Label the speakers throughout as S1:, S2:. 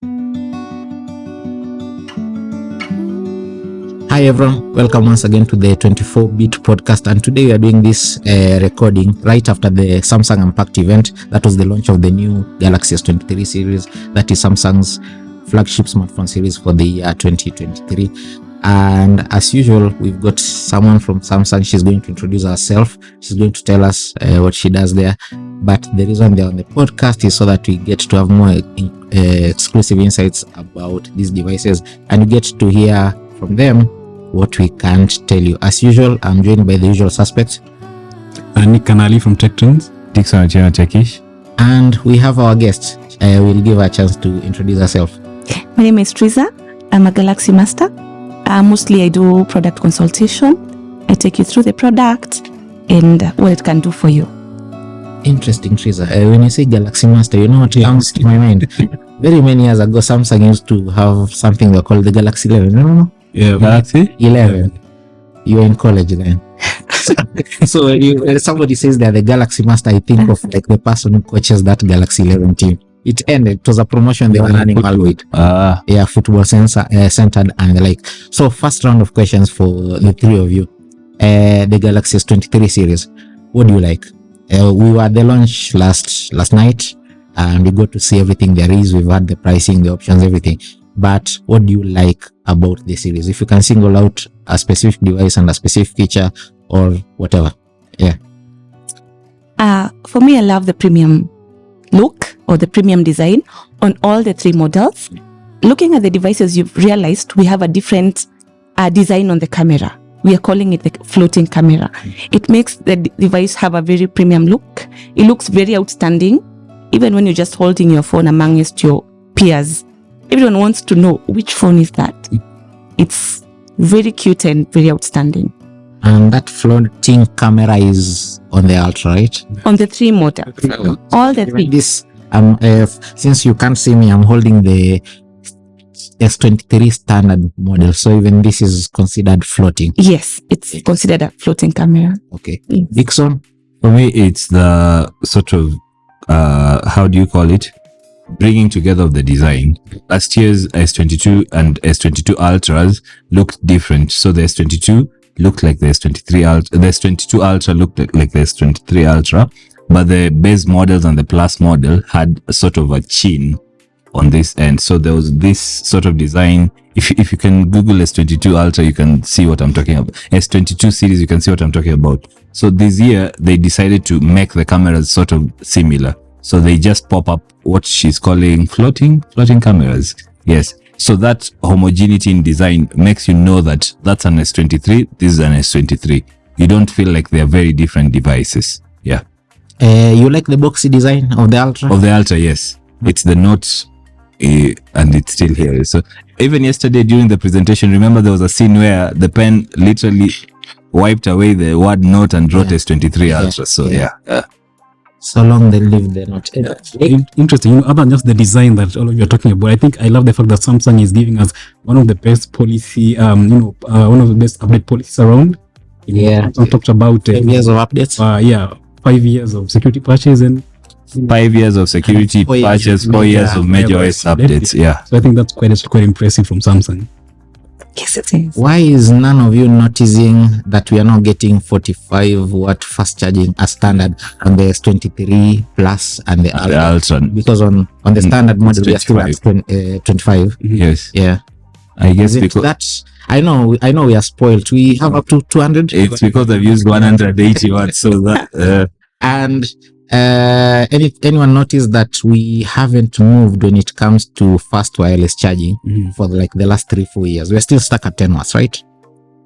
S1: Hi everyone, welcome once again to the 24-bit podcast, and today we are doing this recording right after the Samsung Unpacked event. That was the launch of the new Galaxy S23 series. That is Samsung's flagship smartphone series for the year 2023. And as usual, we've got someone from Samsung. She's going to introduce herself. She's going to tell us what she does there. But the reason they're on the podcast is so that we get to have more exclusive insights about these devices, and you get to hear from them what we can't tell you. As usual, I'm joined by the usual suspects.
S2: Nick Kanali from Tech Tunes.
S3: Dickson Otieno Techish.
S1: And we have our guest. We'll give her a chance to introduce herself.
S4: My name is Trizah. I'm a Galaxy Master. Mostly I do product consultation. I take you through the product and what it can do for you.
S1: Interesting, Trizah. When you say Galaxy Master, you know what comes to my mind? Very many years ago, Samsung used to have something they called the Galaxy 11. No?
S2: Yeah,
S3: Galaxy
S1: 11. You were in college then. So when somebody says they're the Galaxy Master, I think of like the person who coaches that Galaxy 11 team. It ended. It was a promotion they were running all with. Yeah, football centered and the like. So first round of questions for the three of you. The Galaxy S23 series. What do you like? We were at the launch last night, and we got to see everything there is. We've had the pricing, the options, everything. But what do you like about the series? If you can single out a specific device and a specific feature or whatever. Yeah.
S4: For me, I love the premium look or the premium design on all the three models. Looking at the devices, you've realized we have a different design on the camera. We are calling it the floating camera. It makes the device have a very premium look. It looks very outstanding. Even when you're just holding your phone amongst your peers, everyone wants to know which phone is that. It's very cute and very outstanding.
S1: And that floating camera is on the Ultra, right?
S4: On the three models. All the three.
S1: This, since you can't see me, I'm holding the S23 standard model. So even this is considered floating.
S4: Yes, it's considered a floating camera.
S1: Okay.
S4: Yes.
S1: Dickson?
S3: For me, it's the sort of, how do you call it? Bringing together of the design. Last year's S22 and S22 Ultras looked different. So the S22 looked like the S23 Ultra. The S22 Ultra looked like the S23 Ultra. But the base models and the Plus model had a sort of a chin on this end. So there was this sort of design. If you can Google S22 Ultra, you can see what I'm talking about. S22 series, you can see what I'm talking about. So this year, they decided to make the cameras sort of similar. So they just pop up what she's calling floating cameras. Yes. So that homogeneity in design makes you know that that's an S23, this is an S23. You don't feel like they're very different devices. Yeah.
S1: You like the boxy design of the Ultra?
S3: Of the Ultra, yes. It's the Note, and it's still here. So even yesterday during the presentation, remember there was a scene where the pen literally wiped away the word Note and wrote S23 Ultra. So yeah.
S1: So long they live the Note.
S2: interesting. Other than just the design that all of you are talking about, I think I love the fact that Samsung is giving us one of the best policy, one of the best update policies around. Samsung talked about
S1: 5 years of updates.
S2: 5 years of security patches and
S3: 5 years of security patches, 4 years of major OS updates. Yeah.
S2: So I think that's quite impressive from Samsung.
S4: Yes, it is.
S1: Why is none of you noticing that we are not getting 45 watt fast charging as standard on the S23 Plus and the Ultra? Because on the standard model we are still at 25.
S3: Yes.
S1: Yeah.
S3: I guess
S1: because that I know we are spoiled. We have up to 200.
S3: It's because I've used 180 watts. So that
S1: and anyone noticed that we haven't moved when it comes to fast wireless charging for like the last 3-4 years? We're still stuck at 10 watts, right?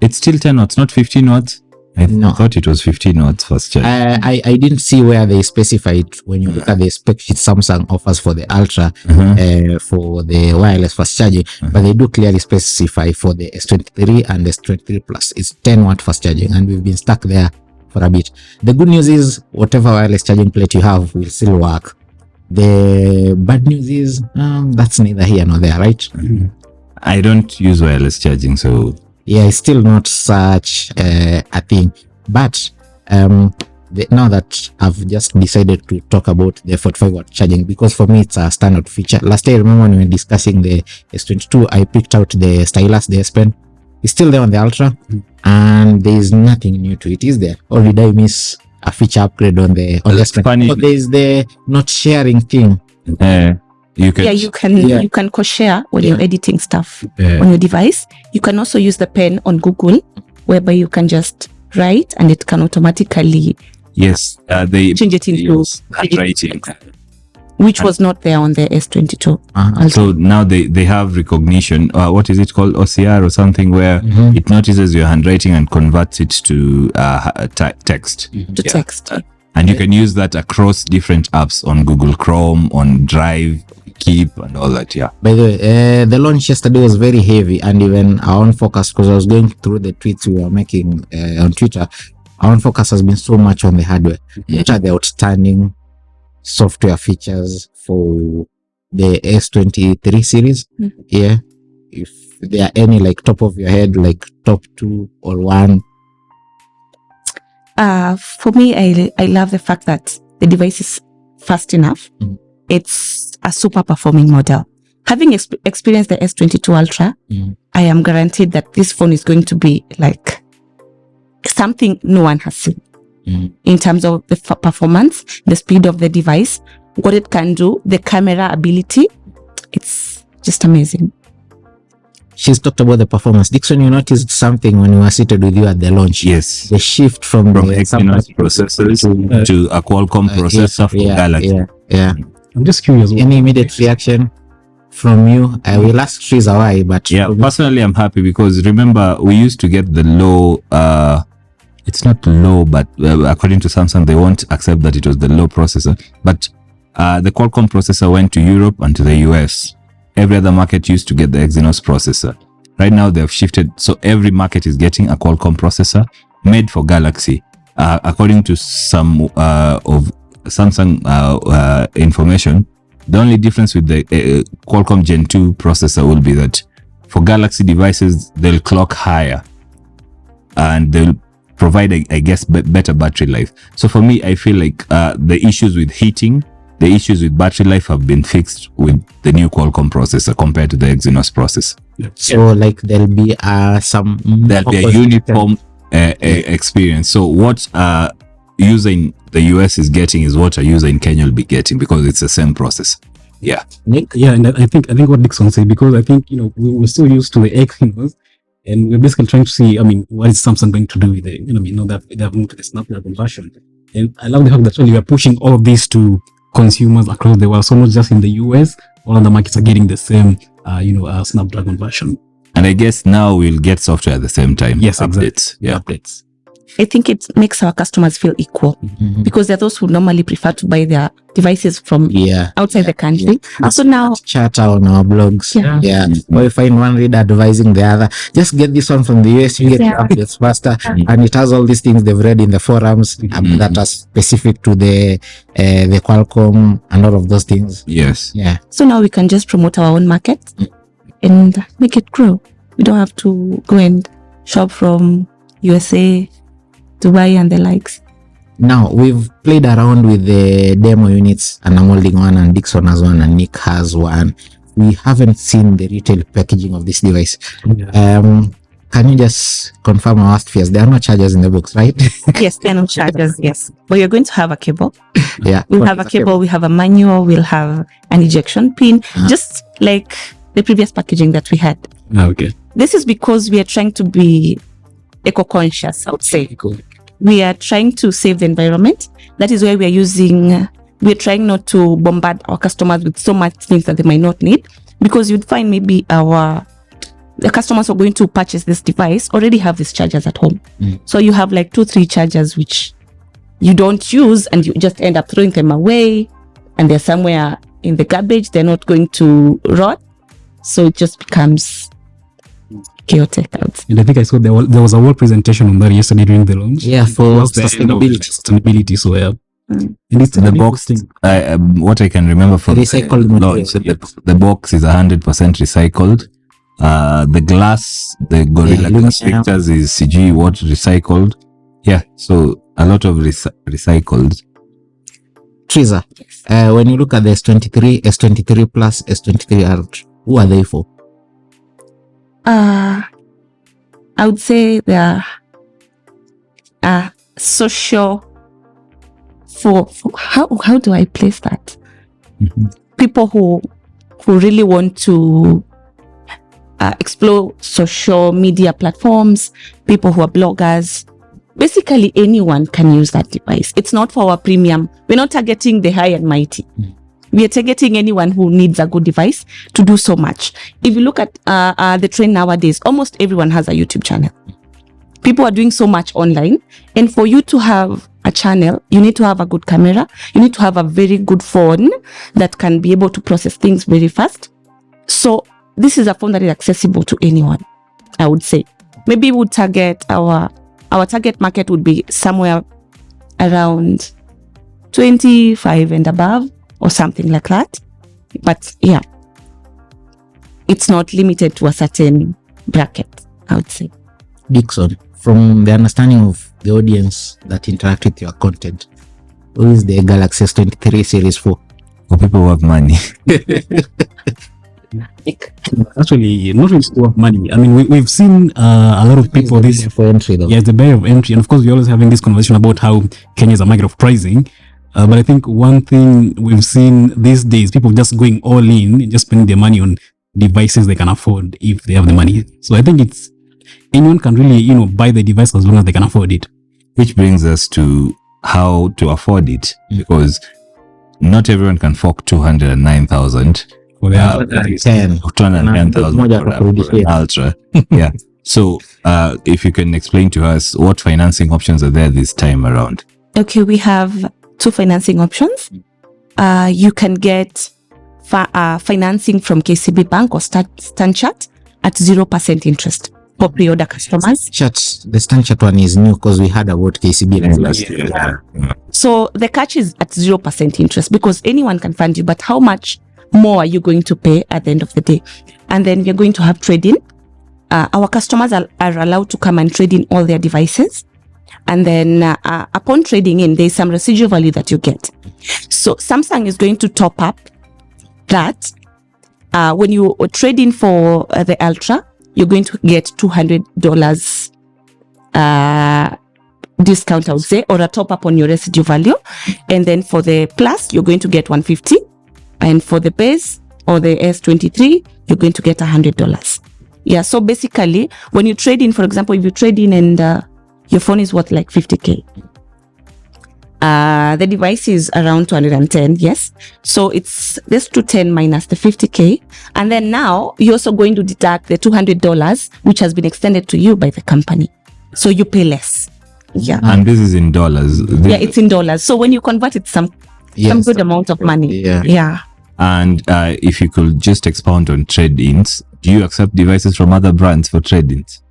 S3: It's still 10 watts, not 15 watts. I thought it was 15 watts fast charging.
S1: I didn't see where they specified when you look at the spec sheet Samsung offers for the Ultra for the wireless fast charging, but they do clearly specify for the S23 and the S23 Plus. It's 10 watt fast charging, and we've been stuck there for a bit. The good news is whatever wireless charging plate you have will still work. The bad news is that's neither here nor there, right?
S3: I don't use wireless charging, so
S1: yeah, it's still not such a thing. But now that I've just decided to talk about the 45-watt charging, because for me it's a standard feature. Last year, I remember when we were discussing the S22, I picked out the stylus, the S Pen. It's still there on the Ultra, and there is nothing new to it, is there? Or did I miss a feature upgrade on the S Pen?
S3: funny.
S1: But there is the not sharing thing.
S3: You can,
S4: you can co-share when you're editing stuff on your device. You can also use the pen on Google, whereby you can just write and it can automatically
S3: they
S4: change it into
S3: handwriting,
S4: which was not there on the S22.
S3: So now they have recognition. What is it called? OCR or something, where it notices your handwriting and converts it to text.
S4: To text.
S3: And you can use that across different apps on Google Chrome, on Drive, Keep, and all that. Yeah.
S1: By the way, the launch yesterday was very heavy, and even our own focus, because I was going through the tweets we were making on Twitter, our own focus has been so much on the hardware. What are the outstanding software features for the S23 series? Yeah. If there are any, like, top of your head, like top 2 or 1.
S4: For me, I love the fact that the device is fast enough. It's a super performing model. Having experienced the S22 Ultra, I am guaranteed that this phone is going to be like something no one has seen in terms of the performance, the speed of the device, what it can do, the camera ability. It's just amazing.
S1: She's talked about the performance. Dickson, you noticed something when we were seated with you at the launch.
S3: Yes.
S1: The shift from the
S3: Exynos processors to a Qualcomm processor for Galaxy.
S1: Yeah.
S2: I'm just curious.
S1: Any immediate reaction from you? I will ask Trizah why, but
S3: personally, I'm happy because remember we used to get the low. It's not low, but according to Samsung, they won't accept that it was the low processor. But the Qualcomm processor went to Europe and to the US. Every other market used to get the Exynos processor. Right now, they've shifted, so every market is getting a Qualcomm processor made for Galaxy. According to some of Samsung information, the only difference with the Qualcomm Gen 2 processor will be that for Galaxy devices, they'll clock higher and they'll provide, I guess, better battery life. So for me, I feel like the issues with heating, the issues with battery life have been fixed with the new Qualcomm processor compared to the Exynos processor.
S1: So like there'll be a
S3: uniform experience. So what user in the US is getting is what a user in Kenya will be getting because it's the same process. Yeah.
S1: Nick?
S2: Yeah, and I think what Dickson said, because I think, we're still used to the Exynos, and we're basically trying to see, what is Samsung going to do with it? That they have moved to the Snapdragon version. And I love the fact that we are pushing all of these to consumers across the world. So not just in the US, all of the markets are getting the same, Snapdragon version.
S3: And I guess now we'll get software at the same time.
S2: Yes,
S3: updates.
S2: Exactly.
S3: Yeah.
S2: Updates.
S4: I think it makes our customers feel equal because there are those who normally prefer to buy their devices from outside the country. So now
S1: chat on our blogs. Or you find one reader advising the other, just get this one from the US, you get updates faster, and it has all these things they've read in the forums that are specific to the Qualcomm and all of those things.
S3: Yes.
S1: Yeah.
S4: So now we can just promote our own market and make it grow. We don't have to go and shop from USA, Dubai and the likes.
S1: Now we've played around with the demo units, and I'm holding one, and Dickson has one, and Nick has one. We haven't seen the retail packaging of this device. Can you just confirm our fears? There are no chargers in the box, right?
S4: Yes, there are no chargers. Yes, but you're going to have a cable.
S1: Yeah,
S4: we'll have a cable. We have a manual. We'll have an ejection pin, just like the previous packaging that we had.
S2: Okay.
S4: This is because we are trying to be eco-conscious, I would say.
S2: Cool.
S4: We are trying to save the environment. That is why we're trying not to bombard our customers with so much things that they might not need, because you'd find maybe the customers who are going to purchase this device already have these chargers at home. So you have like 2-3 chargers which you don't use, and you just end up throwing them away, and they're somewhere in the garbage. They're not going to rot. So it just becomes chaotic.
S2: And I think I saw there was a whole presentation on that yesterday during the launch.
S1: Yeah, for sustainability.
S2: So yeah.
S3: And it's the box. What I can remember from
S1: recycled
S3: launch, the box is 100% recycled. The glass, the Gorilla Glass Victors is CG what recycled. Yeah, so a lot of recycled.
S1: Trizah, when you look at the S23, S23 Plus, S23 Ultra, who are they for?
S4: I would say they are social for how do I place that? People who really want to explore social media platforms, people who are bloggers. Basically, anyone can use that device. It's not for our premium. We're not targeting the high and mighty. We are targeting anyone who needs a good device to do so much. If you look at the trend nowadays, almost everyone has a YouTube channel. People are doing so much online. And for you to have a channel, you need to have a good camera. You need to have a very good phone that can be able to process things very fast. So this is a phone that is accessible to anyone, I would say. Maybe we would target our target market would be somewhere around 25 and above or something like that. But yeah, it's not limited to a certain bracket, I would say.
S1: Dickson, from the understanding of the audience that interact with your content, who is the Galaxy S23 series for?
S3: For people who have money.
S2: Actually, not really to have money. I mean, we've seen a lot of people this
S1: for entry though.
S2: Yeah, it's the barrier of entry, and of course, we're always having this conversation about how Kenya is a market of pricing. But I think one thing we've seen these days, people just going all in and just spending their money on devices they can afford if they have the money. So I think it's anyone can really, buy the device as long as they can afford it.
S3: Which brings us to how to afford it, because not everyone can fork 209,000
S2: For the
S1: 10.
S3: 210,000 for an Ultra. Yeah. So if you can explain to us what financing options are there this time around.
S4: Okay, we have two financing options. You can get financing from KCB Bank or StanChart at 0% interest for pre-order customers.
S1: The StanChart one is new because we had about KCB last year.
S4: So the catch is at 0% interest because anyone can fund you, but how much more are you going to pay at the end of the day? And then we're going to have trade-in. Our customers are allowed to come and trade in all their devices. And then upon trading in, there's some residual value that you get. So Samsung is going to top up that. When you trade in for the Ultra, you're going to get $200 discount, I would say, or a top up on your residual value. And then for the Plus, you're going to get $150. And for the base or the S23, you're going to get $100. Yeah, so basically, when you trade in, for example, if you trade in and your phone is worth like 50K, the device is around 210, yes. So it's this 210 minus the 50K. And then now you're also going to deduct the $200, which has been extended to you by the company. So you pay less. Yeah.
S3: And this is in dollars.
S4: Yeah, it's in dollars. So when you convert it, some good amount of money. Yeah.
S3: And if you could just expound on trade-ins, do you accept devices from other brands for trade-ins?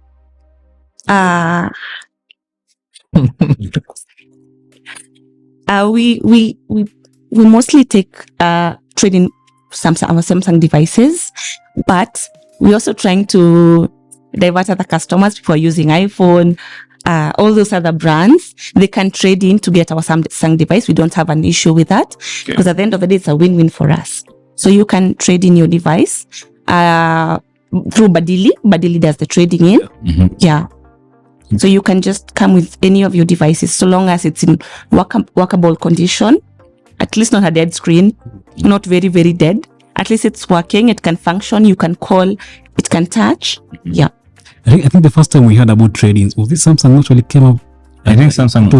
S4: We mostly take trade-in our Samsung devices, but we're also trying to divert other customers. People are using iPhone, all those other brands, they can trade in to get our Samsung device. We don't have an issue with that because at the end of the day, it's a win-win for us. So you can trade in your device through Badili. Badili does the trading in. Yeah. So you can just come with any of your devices so long as it's in workable condition, at least not a dead screen, not very, very dead. At least it's working, it can function, you can call, it can touch. Yeah.
S2: I think the first time we heard about trade-ins was this Samsung actually came up.
S3: I think Samsung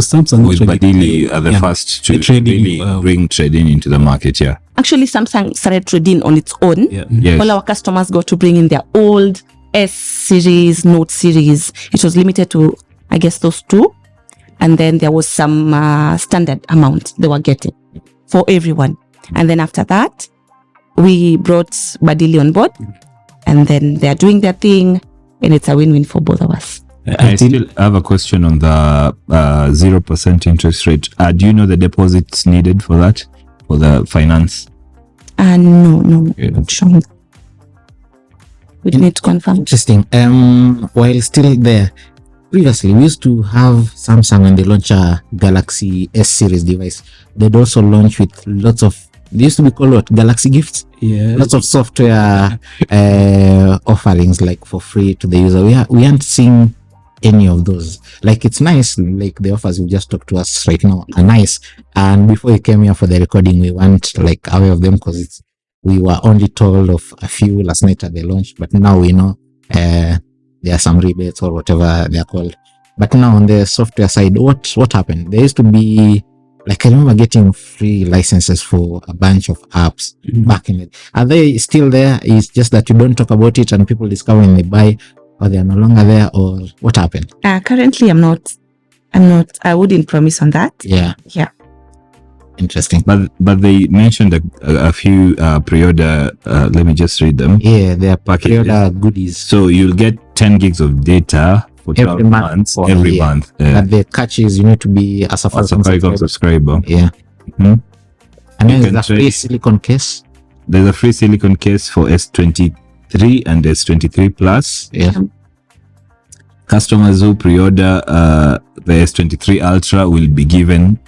S3: with
S2: actually,
S3: Badili are the first to really bring trading into the market. Yeah.
S4: Actually, Samsung started trading on its own.
S2: Yeah.
S3: Yes.
S4: All our customers got to bring in their old S series, Note series. It was limited to, I guess, those two. And then there was some standard amount they were getting for everyone. And then after that, we brought Badili on board. And then they're doing their thing. And it's a win-win for both of us.
S3: I still have a question on the 0% interest rate. Do you know the deposits needed for that, for the finance?
S4: No. Sure. We need to confirm.
S1: Interesting. While still there, previously we used to have Samsung when they launch a Galaxy S series device. They'd also launch with lots of, they used to be called what, Galaxy gifts?
S2: Yeah.
S1: Lots of software offerings like for free to the user. We aren't seeing any of those. Like, it's nice, like the offers you just talked to us right now are nice. And before you came here for the recording, we weren't like aware of them because we were only told of a few last night at the launch, but now we know there are some rebates or whatever they're called. But now on the software side, what happened? There used to be, like, I remember getting free licenses for a bunch of apps back in it. Are they still there? It's just that you don't talk about it and people discover when they buy, or they are no longer there, or what happened?
S4: Currently, I'm not. I wouldn't promise on that.
S1: Yeah. Interesting.
S3: But they mentioned a few pre-order. Let me just read them.
S1: Yeah, they are
S3: Packages.
S1: pre-order goodies.
S3: So you'll get 10 gigs of data for 12
S1: Every month
S3: months
S1: for
S3: every
S1: a year.
S3: month.
S1: But the catch is you need to be a Safaricom
S3: subscriber.
S1: Yeah.
S3: Mhm.
S1: And
S3: You
S1: then
S3: can
S1: there's a free
S3: trade-
S1: silicon case.
S3: There's a free silicon case for S23 and S23 Plus.
S1: Yeah.
S3: Customers who pre-order the S23 Ultra will be given,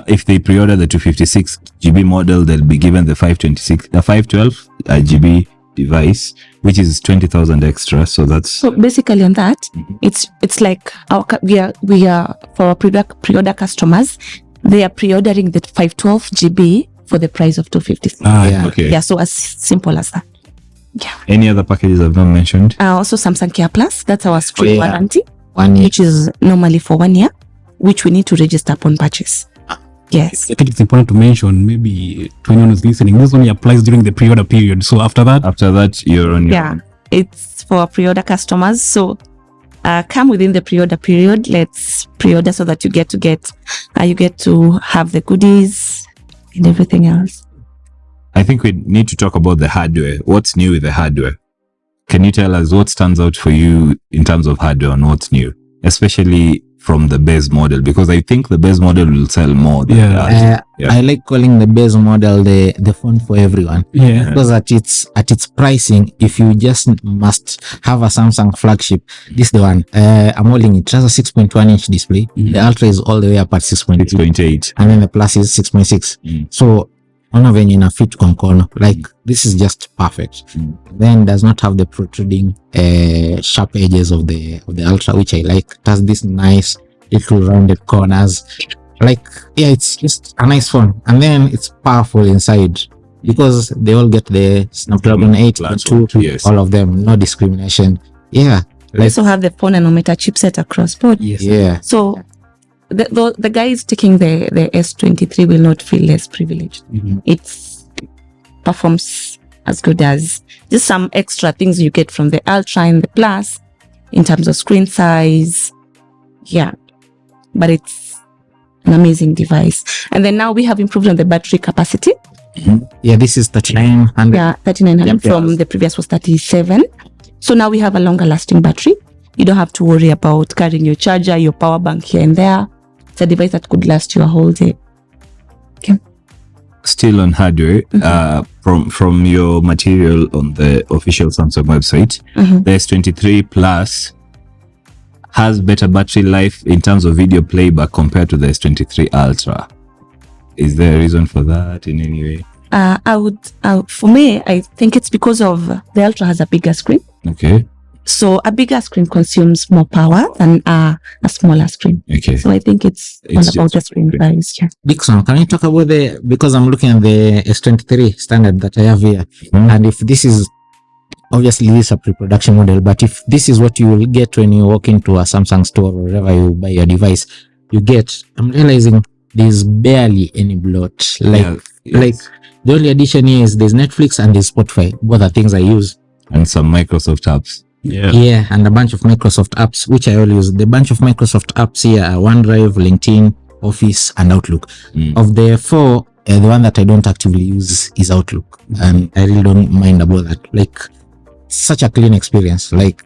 S3: if they pre-order the 256 GB model, they'll be given the 512 GB device, which is 20,000 extra. So that's
S4: So basically, on that, it's like we are for our pre-order customers. They are pre-ordering the 512 GB for the price of 256.
S1: Yeah.
S3: okay.
S4: Yeah, so as simple as that. Yeah.
S3: Any other packages I've not mentioned?
S4: Also, Samsung Care Plus. That's our screen
S1: yeah.
S4: warranty,
S1: 1 year.
S4: which is normally for 1 year, which we need to register upon purchase. Yes.
S2: I think it's important to mention, maybe to anyone who's listening, this only applies during the pre-order period. So after that,
S3: You're on your
S4: Yeah.
S3: own.
S4: It's for pre-order customers. So come within the pre-order period. Let's pre-order so that you get to have the goodies and everything else.
S3: I think we need to talk about the hardware. What's new with the hardware? Can you tell us what stands out for you in terms of hardware and what's new, especially from the base model? Because I think the base model will sell more than
S2: Yeah.
S3: the Ultra. Yeah.
S1: I like calling the base model the phone for everyone.
S2: yeah,
S1: Because at its pricing, if you just must have a Samsung flagship, this is the one. I'm holding it. It has a 6.1-inch display. The Ultra is all the way up at 6.2,
S3: 6.8.
S1: and then the Plus is 6.6. So on a venue in a fit concono, like this is just perfect. Then does not have the protruding sharp edges of the Ultra, which I like. It has this nice little rounded corners. Like, yeah, it's just a nice phone. And then it's powerful inside because they all get the Snapdragon 8.2,
S3: Yes.
S1: all of them, no discrimination. Yeah.
S4: We
S1: Like,
S4: also have the phone nanometer chipset across board.
S2: yes,
S1: yeah.
S4: So the guys taking the S23 will not feel less privileged. It performs as good as just some extra things you get from the Ultra and the Plus in terms of screen size. Yeah, but it's an amazing device. And then now we have improved on the battery capacity.
S1: Yeah, this is 3900.
S4: Yeah, 3900
S1: Yep,
S4: from
S1: yes.
S4: the previous was 37. So now we have a longer lasting battery. You don't have to worry about carrying your charger, your power bank here and there. It's a device that could last you a whole day.
S3: Still on hardware, from your material on the official Samsung website, the S23 Plus has better battery life in terms of video playback compared to the S23 Ultra. Is there a reason for that in any way?
S4: For me, I think it's because of the Ultra has a bigger screen.
S3: Okay.
S4: So a bigger screen consumes more power than a smaller screen.
S3: Okay.
S4: So I think it's all
S3: It's
S4: about
S3: just
S4: the screen size. Yeah.
S1: Dickson, can you talk about because I'm looking at the S23 standard that I have here, and if this is, obviously this is a pre-production model, but if this is what you will get when you walk into a Samsung store or wherever you buy your device, I'm realizing there's barely any bloat. Like the only addition here is there's Netflix and there's Spotify. Both are things I use.
S3: And some Microsoft apps.
S1: Yeah, and a bunch of Microsoft apps, which I all use. The bunch of Microsoft apps here are OneDrive, LinkedIn, Office, and Outlook. Of the four, the one that I don't actively use is Outlook, and I really don't mind about that. Like, such a clean experience. Like,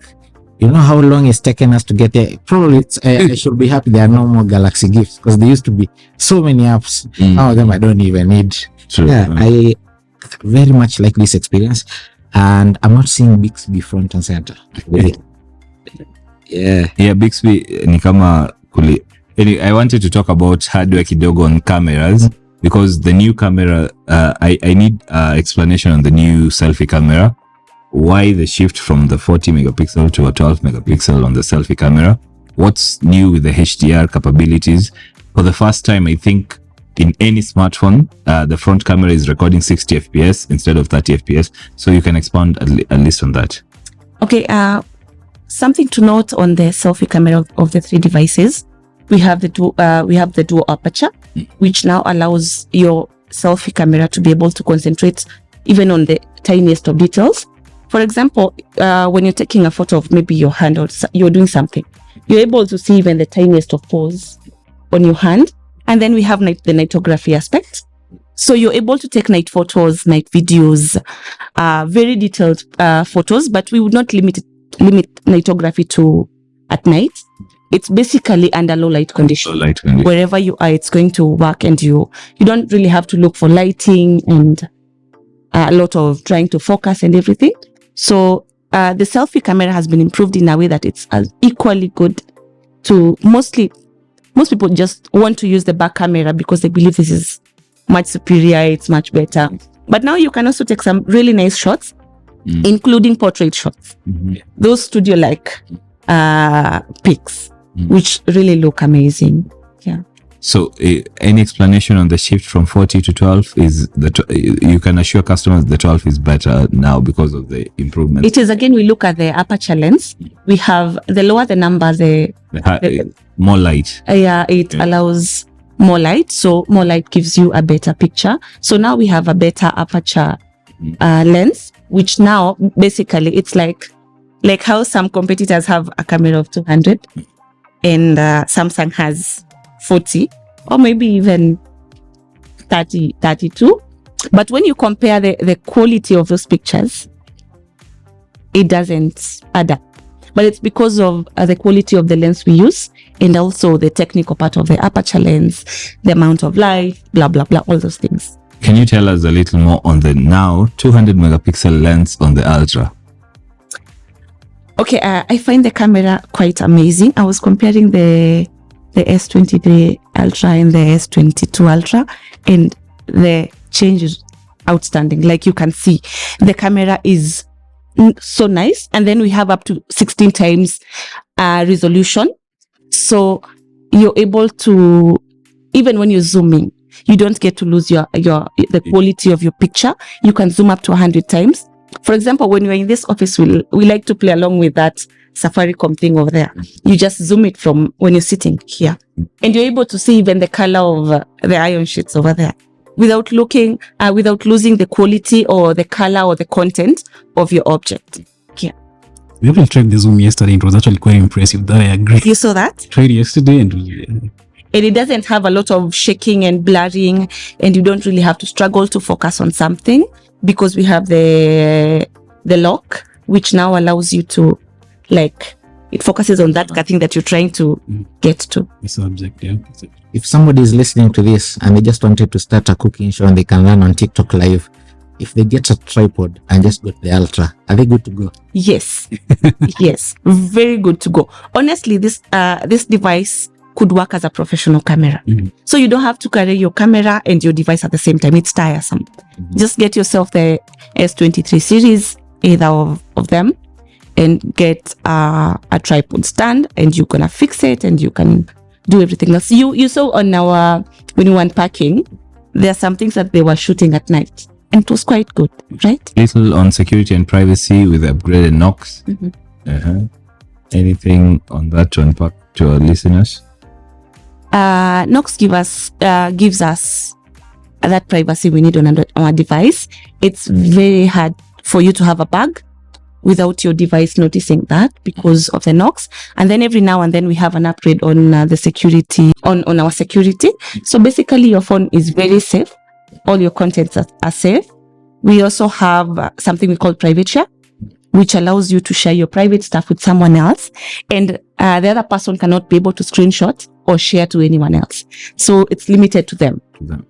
S1: you know how long it's taken us to get there? Probably I should be happy there are no more Galaxy gifts, because there used to be so many apps. Some of them I don't even need.
S3: True.
S1: Yeah, I very much like this experience. And I'm not seeing Bixby front and center.
S3: Yeah, Bixby ni kama anyway, I wanted to talk about hardware kidogo on cameras because the new camera, I need explanation on the new selfie camera. Why the shift from the 40 megapixel to a 12 megapixel on the selfie camera? What's new with the HDR capabilities? For the first time, I think in any smartphone, the front camera is recording 60 FPS instead of 30 FPS. So you can expand at least on that.
S4: Okay, something to note on the selfie camera of the three devices. We have the dual aperture, which now allows your selfie camera to be able to concentrate even on the tiniest of details. For example, when you're taking a photo of maybe your hand or you're doing something, you're able to see even the tiniest of pores on your hand. And then we have the nightography aspect. So you're able to take night photos, night videos, very detailed photos, but we would not limit nightography to at night. It's basically under low light condition. Wherever you are, it's going to work, and you don't really have to look for lighting and a lot of trying to focus and everything. So the selfie camera has been improved in a way that it's equally good to most people just want to use the back camera because they believe this is much superior, it's much better. But now you can also take some really nice shots, including portrait shots. Those studio-like pics, which really look amazing. Yeah.
S3: So any explanation on the shift from 40 to 12 is that you can assure customers the 12 is better now because of the improvement?
S4: It is, again, we look at the aperture lens. We have the lower the number,
S3: more light.
S4: It allows more light. So more light gives you a better picture. So now we have a better aperture lens, which now basically it's like how some competitors have a camera of 200 and Samsung has 40 or maybe even 32. But when you compare the quality of those pictures, it doesn't add up. But it's because of the quality of the lens we use and also the technical part of the aperture lens, the amount of light, blah, blah, blah, all those things.
S3: Can you tell us a little more on the now 200 megapixel lens on the Ultra?
S4: Okay, I find the camera quite amazing. I was comparing the S23 Ultra and the S22 Ultra, and the change is outstanding. Like you can see, the camera is so nice, and then we have up to 16 times resolution. So you're able to, even when you're zooming, you don't get to lose the quality of your picture. You can zoom up to 100 times. For example, when we're in this office, we like to play along with that Safaricom thing over there. You just zoom it from when you're sitting here, and you're able to see even the color of the iron sheets over there without losing the quality or the color or the content of your object. Yeah.
S2: We actually tried the zoom yesterday. It was actually quite impressive. That I agree.
S4: You saw that?
S2: Tried yesterday, and
S4: it doesn't have a lot of shaking and blurring, and you don't really have to struggle to focus on something because we have the lock, which now allows you to, like, it focuses on that thing that you're trying to get to.
S2: The subject, yeah.
S1: If somebody is listening to this and they just wanted to start a cooking show and they can run on TikTok live, if they get a tripod and just got the Ultra, are they good to go?
S4: Yes. Yes, very good to go. Honestly, this device could work as a professional camera. So you don't have to carry your camera and your device at the same time. It's tiresome. Just get yourself the S23 Series, either of them, and get a tripod stand, and you're gonna fix it and you can do everything else. You saw on when we were unpacking, there are some things that they were shooting at night, and it was quite good, right?
S3: Little on security and privacy with the upgraded Knox. Anything on that to unpack to our listeners?
S4: Knox gives us that privacy we need on our device. It's very hard for you to have a bug without your device noticing that because of the Knox. And then every now and then we have an upgrade on the security, on our security. So basically your phone is very safe. All your contents are safe. We also have something we call private share, which allows you to share your private stuff with someone else. And the other person cannot be able to screenshot or share to anyone else. So it's limited to them.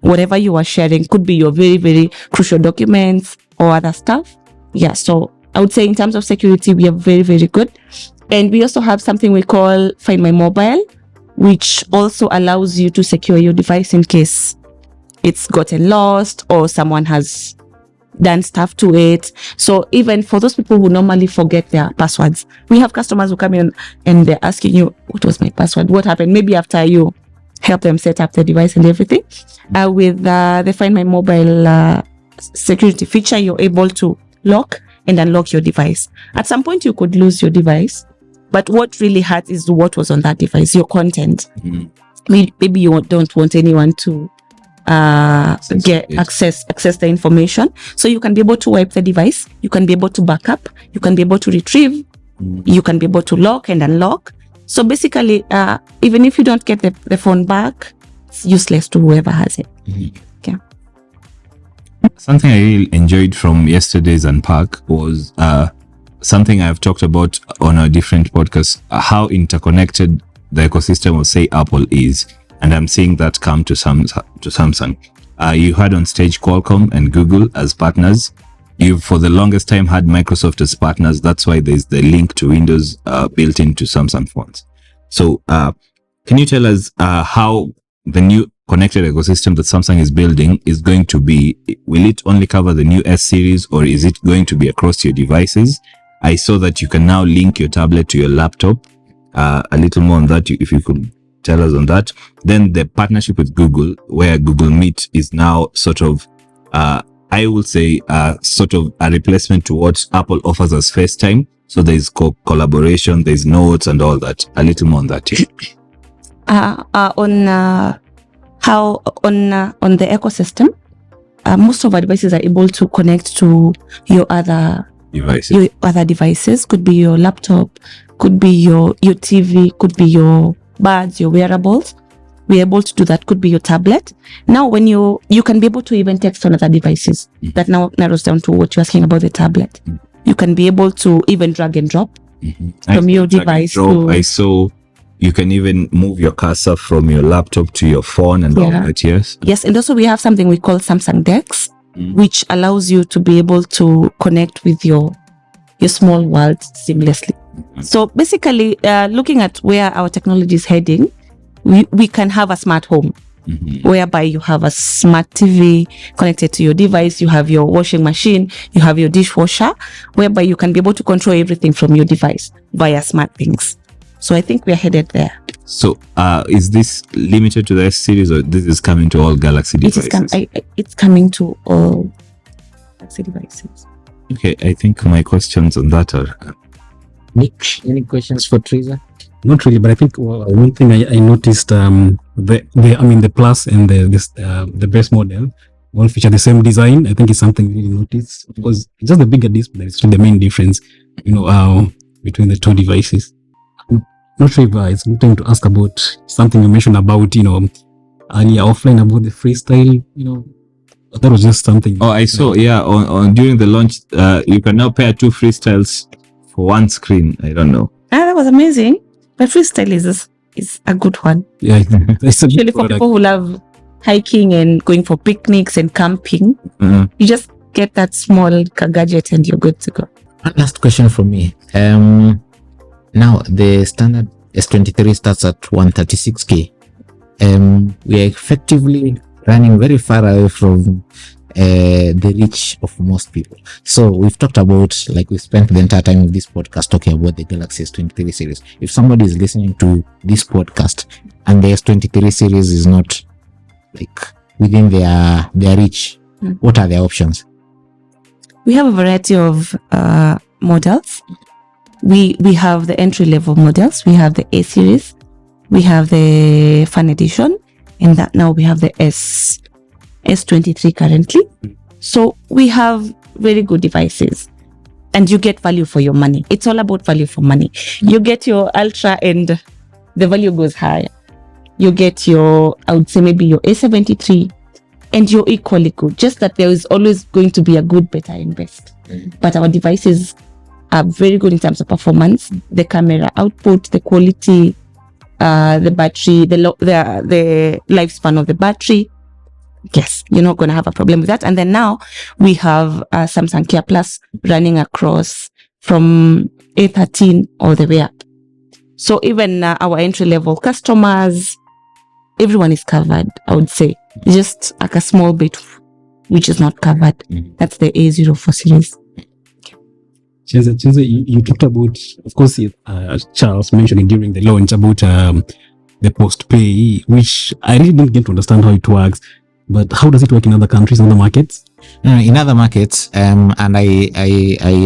S4: Whatever you are sharing could be your very, very crucial documents or other stuff. Yeah, so I would say in terms of security, we are very, very good. And we also have something we call Find My Mobile, which also allows you to secure your device in case it's gotten lost or someone has done stuff to it. So even for those people who normally forget their passwords, we have customers who come in and they're asking you, what was my password? What happened? Maybe after you help them set up the device and everything. With the Find My Mobile security feature, you're able to lock and unlock your device. At some point, you could lose your device, but what really hurts is what was on that device, your content. Maybe you don't want anyone to access the information. So you can be able to wipe the device, you can be able to back up, you can be able to retrieve, you can be able to lock and unlock. So basically, even if you don't get the phone back, it's useless to whoever has it. Okay.
S3: Something I really enjoyed from yesterday's Unpack was something I've talked about on a different podcast, how interconnected the ecosystem of, say, Apple is. And I'm seeing that come to Samsung. You had on stage Qualcomm and Google as partners. You've for the longest time had Microsoft as partners. That's why there's the link to Windows built into Samsung phones. So can you tell us how the new connected ecosystem that Samsung is building is going to be? Will it only cover the new S series, or is it going to be across your devices? I saw that you can now link your tablet to your laptop. A little more on that, if you could tell us on that. Then the partnership with Google, where Google Meet is now sort of, I will say, sort of a replacement to what Apple offers us FaceTime. So there's collaboration, there's notes and all that. A little more on that.
S4: On the ecosystem, most of our devices are able to connect to your other devices. Could be your laptop, could be your TV, could be your buds, your wearables. We're able to do that. Could be your tablet. Now, when you can be able to even text on other devices. That now narrows down to what you're asking about the tablet. You can be able to even drag and drop from your device.
S3: I saw you can even move your cursor from your laptop to your phone and all that. Yes,
S4: and also we have something we call Samsung Dex, which allows you to be able to connect with your small world seamlessly. So basically, looking at where our technology is heading, we can have a smart home, whereby you have a smart TV connected to your device, you have your washing machine, you have your dishwasher, whereby you can be able to control everything from your device via smart things. So I think we are headed there.
S3: So is this limited to the S series, or this is coming to all Galaxy devices?
S4: It's coming to all Galaxy devices.
S3: Okay, I think my questions on that are...
S1: Nick, any questions for Trizah?
S2: Not really, but I think one thing I noticed, the Plus and the base model all feature the same design. I think it's something really noticed, because it's just the bigger display. It's the main difference, between the two devices. I'm not sure if it's good time to ask about something you mentioned about, earlier offline about the freestyle, that was just something.
S3: Oh, I saw, on during the launch, you can now pair two freestyles for one screen. I don't know.
S4: That was amazing. But freestyle is a good one.
S2: Yeah,
S4: especially for people who love hiking and going for picnics and camping. You just get that small gadget and you're good to go.
S1: One last question from me. Now the standard S23 starts at 136K. We are effectively running very far away from the reach of most people. So we've talked about, like, we spent the entire time of this podcast talking about the Galaxy S23 series. If somebody is listening to this podcast and the S23 series is not like within their reach, what are their options?
S4: We have a variety of models. We have the entry level models. We have the A series. We have the Fan Edition, and that now we have the S23 currently. So we have very good devices, and you get value for your money. It's all about value for money. You get your Ultra and the value goes higher. You get your, I would say maybe your A73, and you're equally good. Just that there is always going to be a good, better, and best. But our devices are very good in terms of performance, the camera output, the quality, the battery, the lifespan of the battery. Yes, you're not going to have a problem with that. And then now we have Samsung Care Plus running across from A13 all the way up. So even our entry level customers, everyone is covered, I would say. Just like a small bit which is not covered. That's the A04 series.
S2: Chenze, you talked about, of course, Charles mentioned it during the launch about the post-pay, which I really didn't get to understand how it works. But how does it work in other countries, other markets?
S1: In other markets, and I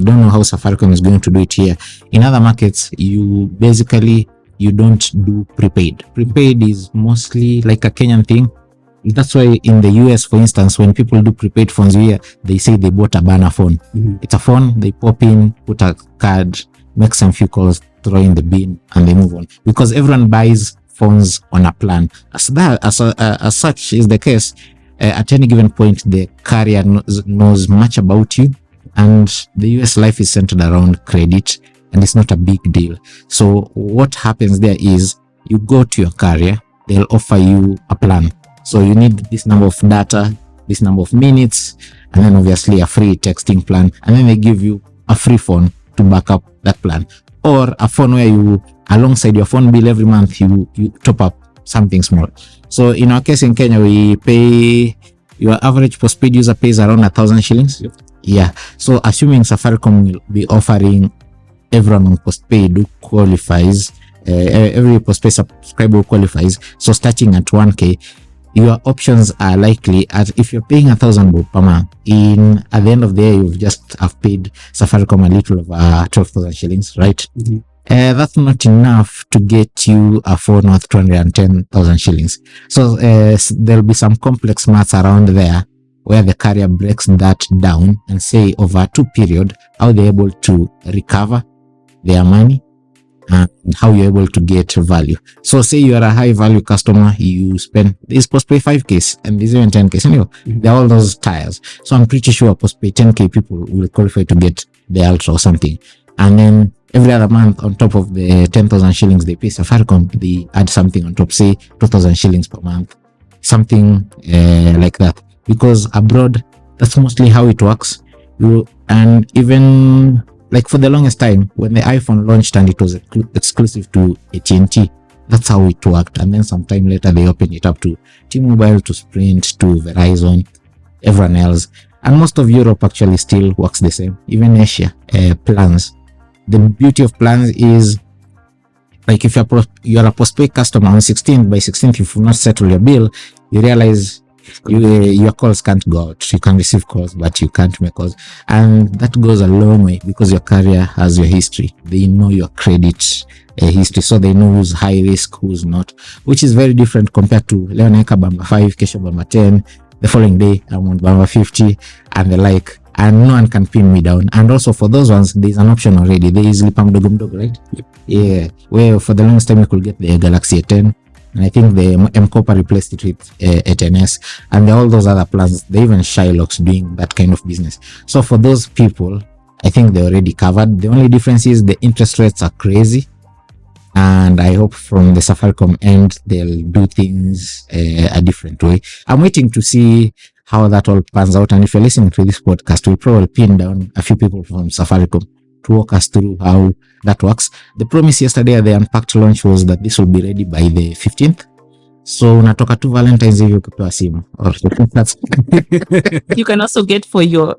S1: don't know how Safaricom is going to do it here. In other markets, you don't do prepaid. Prepaid is mostly like a Kenyan thing. That's why in the US, for instance, when people do prepaid phones here, they say they bought a burner phone. It's a phone, they pop in, put a card, make some few calls, throw in the bin, and they move on. Because everyone buys phones on a plan. As such is the case, at any given point, the carrier knows much about you, and the US life is centered around credit, and it's not a big deal. So what happens there is you go to your carrier, they'll offer you a plan. So you need this number of data, this number of minutes, and then obviously a free texting plan, and then they give you a free phone to back up that plan, or a phone where you, alongside your phone bill every month, you top up something small. So in our case in Kenya, we pay, your average postpaid user pays around 1,000 shillings.
S2: Yep.
S1: Yeah. So assuming Safaricom will be offering everyone on postpaid who qualifies, every postpaid subscriber who qualifies, so starting at 1K, your options are likely, as if you're paying 1,000 bob per month, at the end of the year, you've just have paid Safaricom a little over 12,000 shillings, right? That's not enough to get you a phone worth 210,000 shillings. So there'll be some complex maths around there where the carrier breaks that down and say over 2 period, how they're able to recover their money and how you're able to get value. So say you are a high value customer, you spend, this postpay 5K and this even 10K, you know, they're all those tires. So I'm pretty sure postpay 10K people will qualify to get the Ultra or something. And then every other month on top of the 10,000 shillings they pay Safaricom, they add something on top, say 2,000 shillings per month, something like that. Because abroad, that's mostly how it works. And even like for the longest time, when the iPhone launched and it was exclusive to AT&T, that's how it worked. And then sometime later, they opened it up to T-Mobile, to Sprint, to Verizon, everyone else. And most of Europe actually still works the same. Even Asia, plans. The beauty of plans is, like if you're a postpaid customer on 16th, by 16th, if you not settle your bill, you realize your calls can't go out. You can receive calls, but you can't make calls. And that goes a long way because your carrier has your history. They know your credit history, so they know who's high risk, who's not, which is very different compared to Leoneka Bamba 5, Kesho Bamba 10, the following day I'm on Bamba 50 and the like, and no one can pin me down. And also for those ones, there's an option already. There is Lipa Mdogo Mdogo, right? Yep. Yeah, where for the longest time you could get the Galaxy S10, and I think the M-Copper replaced it with A10s, and all those other plans. They even Shylocks doing that kind of business. So for those people, I think they're already covered. The only difference is the interest rates are crazy, and I hope from the Safaricom end they'll do things a different way. I'm waiting to see how that all pans out, and if you're listening to this podcast, we'll probably pin down a few people from Safaricom to walk us through how that works. The promise yesterday at the Unpacked launch was that this will be ready by the 15th. So unatoka tu Valentine's Eve ukipewa simu, or that's
S4: you can also get for your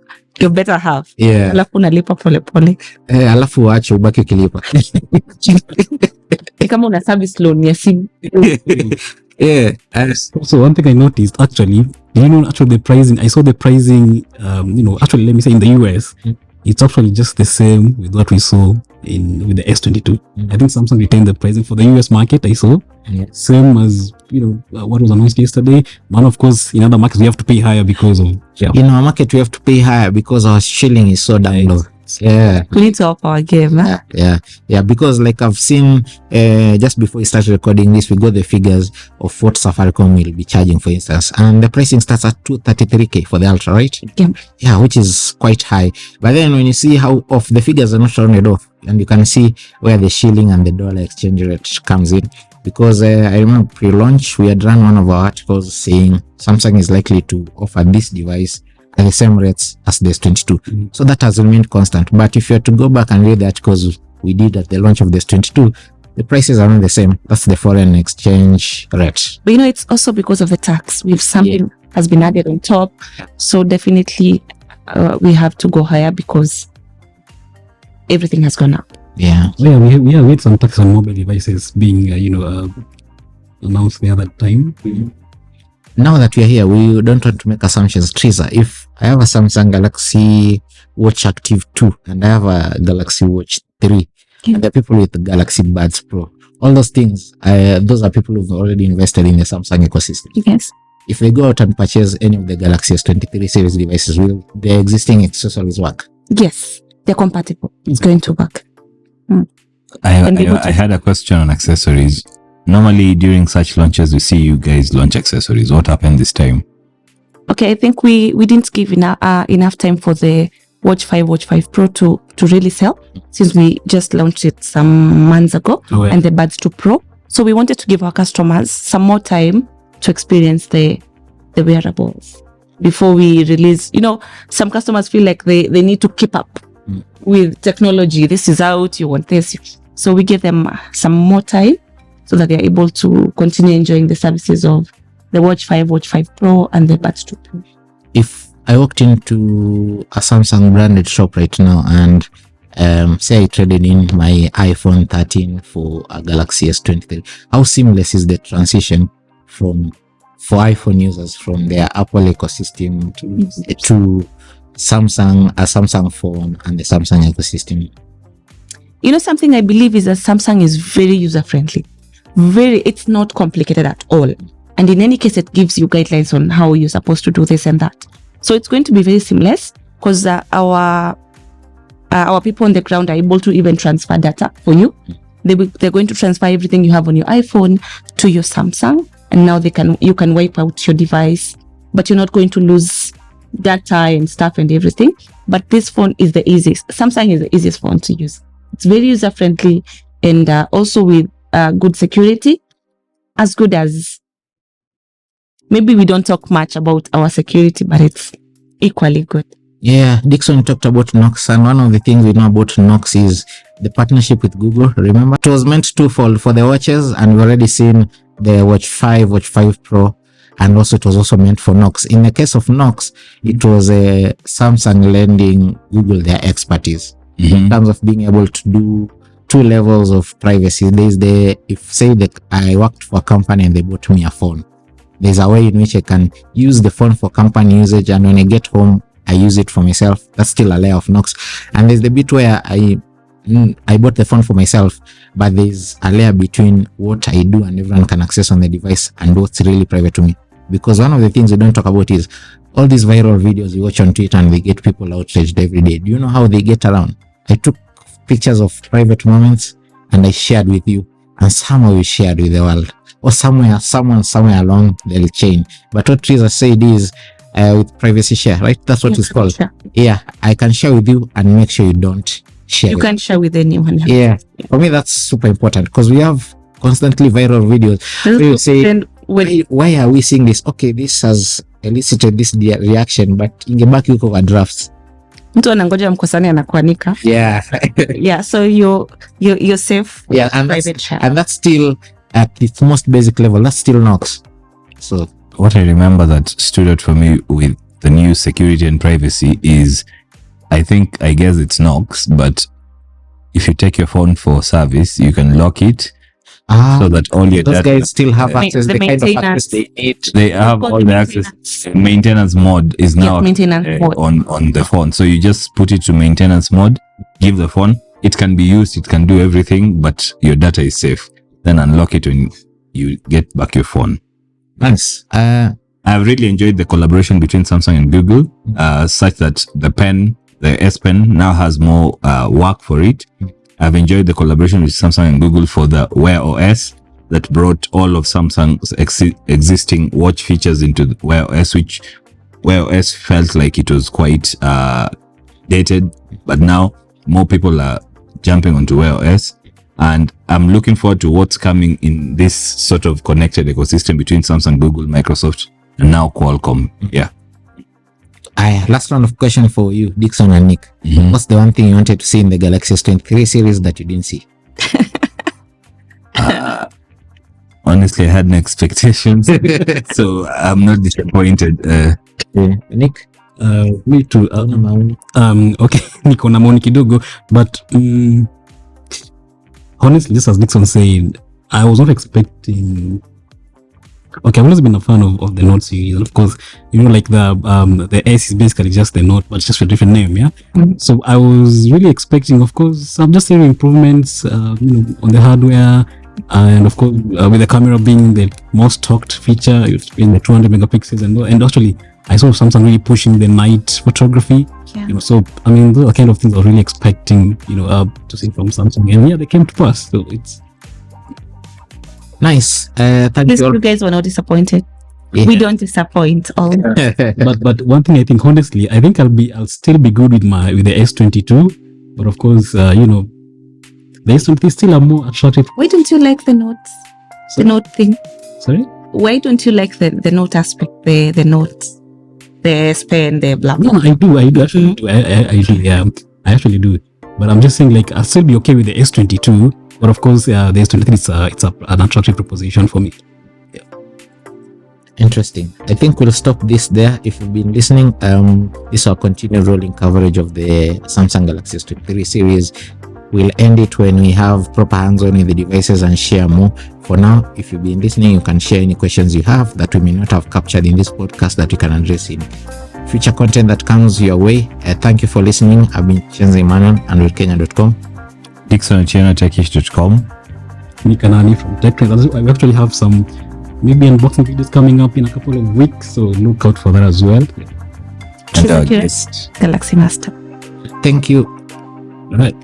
S4: better half.
S1: Yeah.
S4: Alafu unalipa pole pole.
S1: Alafu uache ubaki ukilipa.
S4: Kama una service loan ya simu.
S1: Yeah.
S2: So one thing I noticed, actually, actually the pricing, I saw the pricing, actually, let me say in the US, it's actually just the same with what we saw with the S22. I think Samsung retained the pricing for the US market. I saw same as what was announced yesterday. And of course, in other markets we have to pay higher because of
S1: in our market we have to pay higher because our shilling is so down low. Yeah,
S4: we need to up our game.
S1: Yeah, because like I've seen just before we started recording this, we got the figures of what Safaricom will be charging, for instance, and the pricing starts at 233k for the Ultra, right? Yeah, which is quite high. But then when you see how off the figures are not rounded off, and you can see where the shilling and the dollar exchange rate comes in, because I remember pre-launch we had run one of our articles saying Samsung is likely to offer this device at the same rates as the S22. So that has remained constant. But if you are to go back and read the articles we did at the launch of the S22, the prices are not the same. That's the foreign exchange rate.
S4: But it's also because of the tax. We've something has been added on top. So definitely we have to go higher because everything has gone up.
S2: Yeah, we had some tax on mobile devices being announced the other time.
S1: Now that we are here, we don't want to make assumptions. Trizah, if I have a Samsung Galaxy Watch Active 2 and I have a Galaxy Watch 3, and the people with the Galaxy Buds Pro, all those things, those are people who've already invested in the Samsung ecosystem.
S4: Yes.
S1: If they go out and purchase any of the Galaxy S23 series devices, will the existing accessories work?
S4: Yes, they're compatible. It's going to work.
S3: I had a question on accessories. Normally during such launches, we see you guys launch accessories. What happened this time?
S4: Okay, I think we didn't give enough time for the Watch 5 Pro to really sell, since we just launched it some months ago, and the Buds 2 Pro. So we wanted to give our customers some more time to experience the wearables before we release. Some customers feel like they need to keep up with technology. This is out, you want this. So we give them some more time so that they're able to continue enjoying the services of the Watch 5 Pro, and the Buds 2 Pro.
S1: If I walked into a Samsung branded shop right now and say I traded in my iPhone 13 for a Galaxy S23, how seamless is the transition for iPhone users from their Apple ecosystem to Samsung, a Samsung phone and the Samsung ecosystem?
S4: Something I believe is that Samsung is very user friendly. It's not complicated at all. And in any case, it gives you guidelines on how you're supposed to do this and that. So it's going to be very seamless because our people on the ground are able to even transfer data for you. They're going to transfer everything you have on your iPhone to your Samsung, and now you can wipe out your device, but you're not going to lose data and stuff and everything. But this phone is the easiest. Samsung is the easiest phone to use. It's very user friendly, and also with good security, as good as. Maybe we don't talk much about our security, but it's equally good.
S1: Yeah, Dickson talked about Knox, and one of the things we know about Knox is the partnership with Google. Remember, it was meant twofold for the watches, and we've already seen the Watch 5 Pro, and also it was also meant for Knox. In the case of Knox, it was Samsung lending Google their expertise in terms of being able to do two levels of privacy. There's I worked for a company and they bought me a phone. There's a way in which I can use the phone for company usage, and when I get home, I use it for myself. That's still a layer of Knox. And there's the bit where I bought the phone for myself, but there's a layer between what I do and everyone can access on the device and what's really private to me. Because one of the things we don't talk about is all these viral videos you watch on Twitter and they get people outraged every day. Do you know how they get around? I took pictures of private moments and I shared with you, and somehow we shared with the world. Or somewhere along the chain. But what Trizah said is with privacy share, right? That's what it's called. Share. Yeah, I can share with you and make sure you don't share.
S4: You can share with anyone else.
S1: Yeah. For me, that's super important because we have constantly viral videos. You say, why are we seeing this? Okay, this has elicited this reaction, but ingebaki huko kwa drafts.
S4: Mtu anangoja mkosane anakuanika.
S1: Yeah.
S4: Yeah, so you're safe.
S1: Yeah, and that's still at its most basic level, that's still Knox. So
S3: what I remember that stood out for me with the new security and privacy is, I guess it's Knox, but if you take your phone for service, you can lock it so that all your
S1: those guys still have access. The kind of access they need.
S3: They have all the access. Maintenance mode is now on the phone. So you just put it to maintenance mode, give the phone. It can be used, it can do everything, but your data is safe. Then unlock it when you get back your phone.
S1: Nice.
S3: I've really enjoyed the collaboration between Samsung and Google, such that the S Pen now has more work for it. I've enjoyed the collaboration with Samsung and Google for the Wear OS that brought all of Samsung's existing watch features into the Wear OS, which Wear OS felt like it was quite dated, but now more people are jumping onto Wear OS. And I'm looking forward to what's coming in this sort of connected ecosystem between Samsung, Google, Microsoft, and now Qualcomm. Yeah.
S1: Last round of question for you, Dickson and Nick. What's the one thing you wanted to see in the Galaxy S23 series that you didn't see?
S3: Honestly, I had no expectations, so I'm not disappointed.
S1: Nick?
S2: Me too. Okay, niko na maoni kidogo, but honestly, just as Nixon said, I was not expecting. Okay, I've always been a fan of the Note series, and of course, like the S is basically just the Note, but it's just a different name, yeah. So I was really expecting, of course, some just improvements, on the hardware, and of course, with the camera being the most talked feature in the 200 megapixels, and actually, I saw Samsung really pushing the night photography.
S4: Yeah.
S2: So I mean, those are kind of things I was really expecting, to see from Samsung, and yeah, they came to pass. So it's
S1: nice. Thank you all.
S4: You guys were not disappointed.
S1: Yeah.
S4: We don't disappoint.
S2: but one thing I think, honestly, I think I'll still be good with the S22, but of course, the S23 still are more attractive.
S4: Why don't you like the notes?
S2: Sorry?
S4: The note thing.
S2: Sorry?
S4: Why don't you like the note aspect, the notes, the S Pen, the blah blah?
S2: No, I do actually do. I do, yeah. I actually do. But I'm just saying, like, I'll still be okay with the S22, but of course, the S23 it's an attractive proposition for me. Yeah.
S1: Interesting. I think we'll stop this there. If you've been listening, this is our continued rolling coverage of the Samsung Galaxy S23 series. We'll end it when we have proper hands-on with the devices and share more. For now, if you've been listening, you can share any questions you have that we may not have captured in this podcast that we can address in future content that comes your way. Thank you for listening. I've been Chenze Emmanuel and with Kenya.com.
S3: Dickson Otieno, techish.com.
S2: Nick Kanali from Trizah. I actually have some maybe unboxing videos coming up in a couple of weeks, so look out for that as well.
S3: And our
S4: Trizah Kiragu,
S3: guest,
S4: Galaxy Master.
S1: Thank you.
S2: All right.